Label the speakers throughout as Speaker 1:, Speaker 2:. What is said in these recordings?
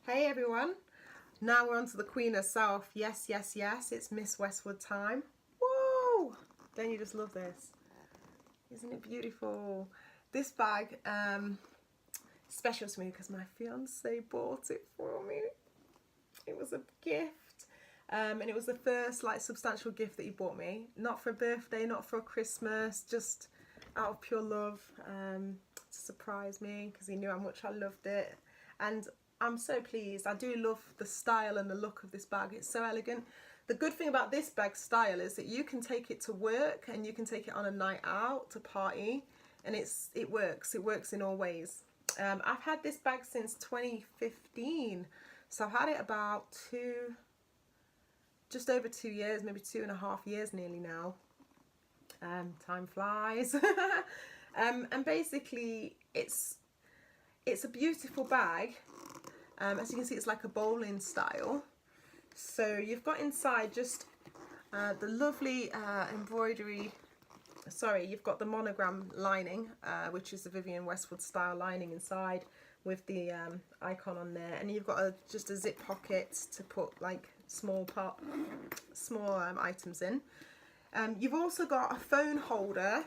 Speaker 1: Hey everyone, now we're on to the queen herself. Yes, yes, yes, it's Miss Westwood time. Whoa! Don't you just love this? Isn't it beautiful? This bag, special to me because my fiance bought it for me. It was a gift. And it was the first substantial gift that he bought me. Not for a birthday, not for Christmas, just out of pure love, to surprise me because he knew how much I loved it. And I'm so pleased. I do love the style and the look of this bag. It's so elegant. The good thing about this bag style is that you can take it to work and you can take it on a night out to party, and it works. It works in all ways. I've had this bag since 2015, so I've had it about just over 2 years, maybe 2.5 years nearly now. Time flies. And basically it's a beautiful bag. As you can see, it's like a bowling style. So you've got inside just the lovely embroidery. Sorry, you've got the monogram lining, which is the Vivienne Westwood style lining inside with the icon on there, and you've got just a zip pocket to put like small items in. You've also got a phone holder,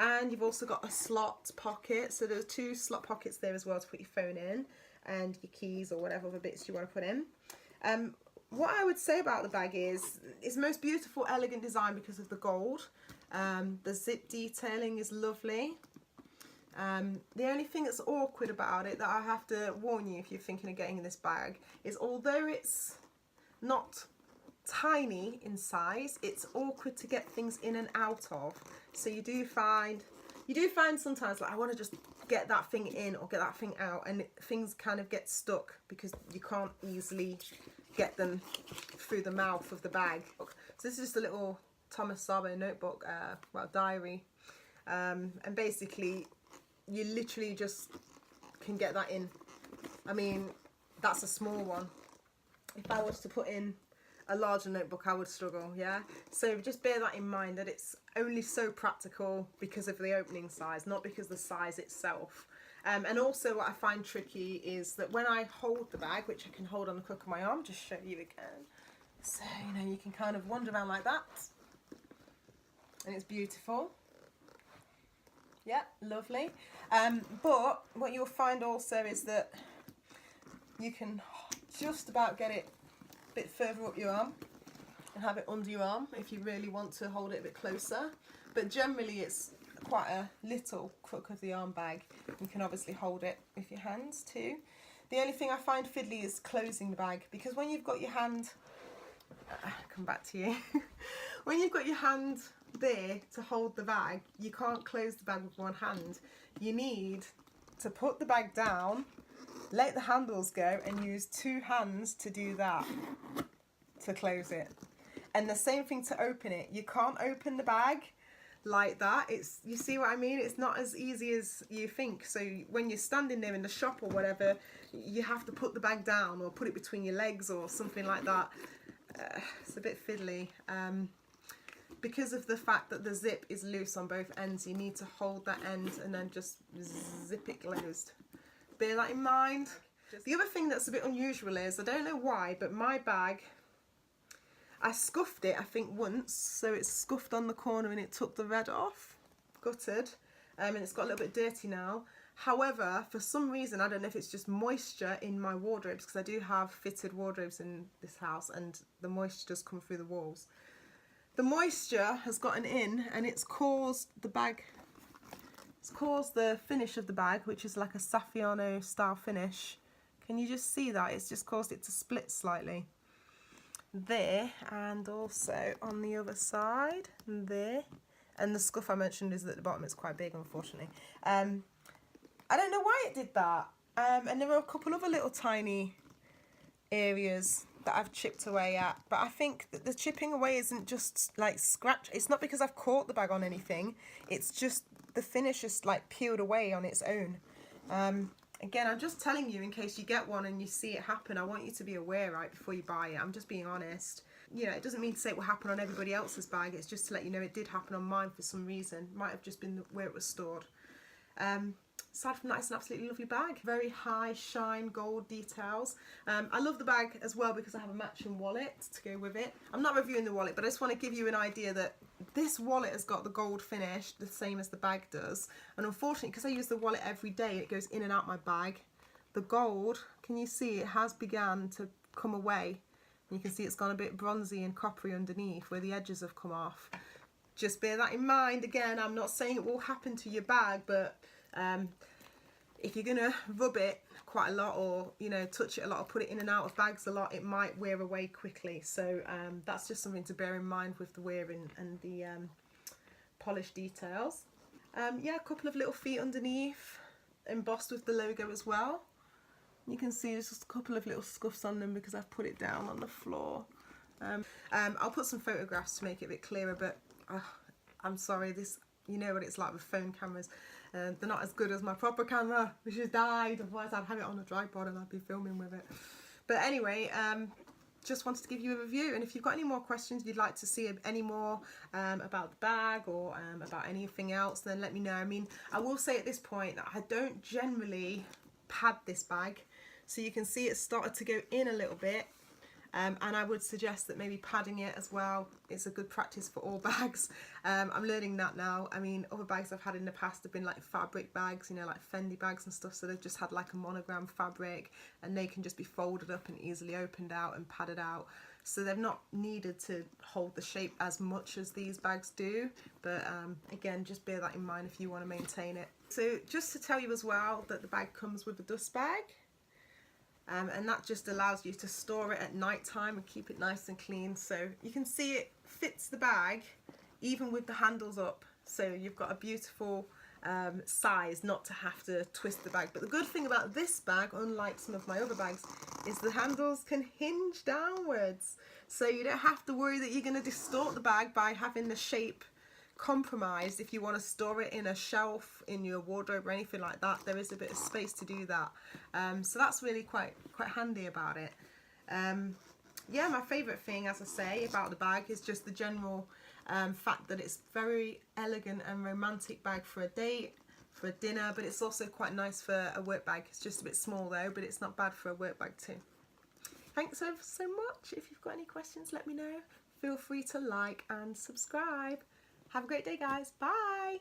Speaker 1: and you've also got a slot pocket. So there's 2 slot pockets there as well to put your phone in and your keys or whatever other bits you want to put in. What I would say about the bag is it's the most beautiful, elegant design because of the gold. The zip detailing is lovely. The only thing that's awkward about it, that I have to warn you if you're thinking of getting in this bag, is although it's not tiny in size, it's awkward to get things in and out of. So you do find sometimes like I want to just get that thing in or get that thing out, and things kind of get stuck because you can't easily get them through the mouth of the bag. So this is just a little Thomas Sabo notebook, diary, and basically you literally just can get that in. I mean, that's a small one. If I was to put in a larger notebook, I would struggle, yeah? So just bear that in mind, that it's only so practical because of the opening size, not because of the size itself. And also what I find tricky is that when I hold the bag, which I can hold on the crook of my arm, just show you again. So, you know, you can kind of wander around like that. And it's beautiful. Yeah, lovely. But what you'll find also is that you can just about get it a bit further up your arm and have it under your arm if you really want to hold it a bit closer. But generally it's quite a little crook of the arm bag. You can obviously hold it with your hands too. The only thing I find fiddly is closing the bag, because when you've got your hand, come back to you, when you've got your hand there to hold the bag, you can't close the bag with one hand. You need to put the bag down, let the handles go, and use 2 hands to do that, to close it. And the same thing to open it. You can't open the bag like that. You see what I mean? It's not as easy as you think. So when you're standing there in the shop or whatever, you have to put the bag down or put it between your legs or something like that. It's a bit fiddly. Because of the fact that the zip is loose on both ends, you need to hold that end and then just zip it closed. Bear that in mind. The other thing that's a bit unusual is, I don't know why, but my bag, I scuffed it I think once, so it's scuffed on the corner and it took the red off. Gutted. And it's got a little bit dirty now. However, for some reason, I don't know if it's just moisture in my wardrobes, because I do have fitted wardrobes in this house and the moisture does come through the walls. The moisture has gotten in and it's caused the bag, it's caused the finish of the bag, which is like a Saffiano style finish. Can you just see that? It's just caused it to split slightly. There, and also on the other side, there. And the scuff I mentioned is at the bottom. It's quite big, unfortunately. I don't know why it did that. And there were a couple other little tiny areas that I've chipped away at, but I think that the chipping away isn't just like scratch. It's not because I've caught the bag on anything. It's just the finish is like peeled away on its own. Again, I'm just telling you in case you get one and you see it happen. I want you to be aware right before you buy it. I'm just being honest. You know, it doesn't mean to say it will happen on everybody else's bag. It's just to let you know it did happen on mine for some reason. Might have just been where it was stored. aside from that, it's an absolutely lovely bag. Very high shine gold details. I love the bag as well because I have a matching wallet to go with it. I'm not reviewing the wallet, but I just want to give you an idea that this wallet has got the gold finish, the same as the bag does. And unfortunately, because I use the wallet every day, it goes in and out my bag. The gold, can you see, it has begun to come away. You can see it's gone a bit bronzy and coppery underneath where the edges have come off. Just bear that in mind. Again, I'm not saying it will happen to your bag, but if you're gonna rub it quite a lot, or you know, touch it a lot, or put it in and out of bags a lot, it might wear away quickly. So that's just something to bear in mind with the wearing and the polish details. Yeah, a couple of little feet underneath, embossed with the logo as well. You can see there's just a couple of little scuffs on them because I've put it down on the floor. I'll put some photographs to make it a bit clearer, but I'm sorry, this, you know what it's like with phone cameras. They're not as good as my proper camera, which has died. Otherwise I'd have it on a tripod and I'd be filming with it. But anyway, just wanted to give you a review, and if you've got any more questions, if you'd like to see any more about the bag or about anything else, then let me know. I mean, I will say at this point that I don't generally pad this bag, so you can see it's started to go in a little bit, and I would suggest that maybe padding it as well. It's a good practice for all bags. I'm learning that now. I mean, other bags I've had in the past have been like fabric bags, you know, like Fendi bags and stuff, so they've just had like a monogram fabric and they can just be folded up and easily opened out and padded out, so they've not needed to hold the shape as much as these bags do. But again, just bear that in mind if you want to maintain it. So just to tell you as well that the bag comes with a dust bag, and that just allows you to store it at night time and keep it nice and clean. So you can see it fits the bag even with the handles up, so you've got a beautiful size not to have to twist the bag. But the good thing about this bag, unlike some of my other bags, is the handles can hinge downwards, so you don't have to worry that you're going to distort the bag by having the shape compromised. If you want to store it in a shelf in your wardrobe or anything like that, there is a bit of space to do that. So that's really quite handy about it. Yeah, my favourite thing, as I say, about the bag is just the general fact that it's very elegant and romantic bag for a date, for a dinner, but it's also quite nice for a work bag. It's just a bit small though, but it's not bad for a work bag too. Thanks so much. If you've got any questions, let me know. Feel free to like and subscribe. Have a great day, guys. Bye.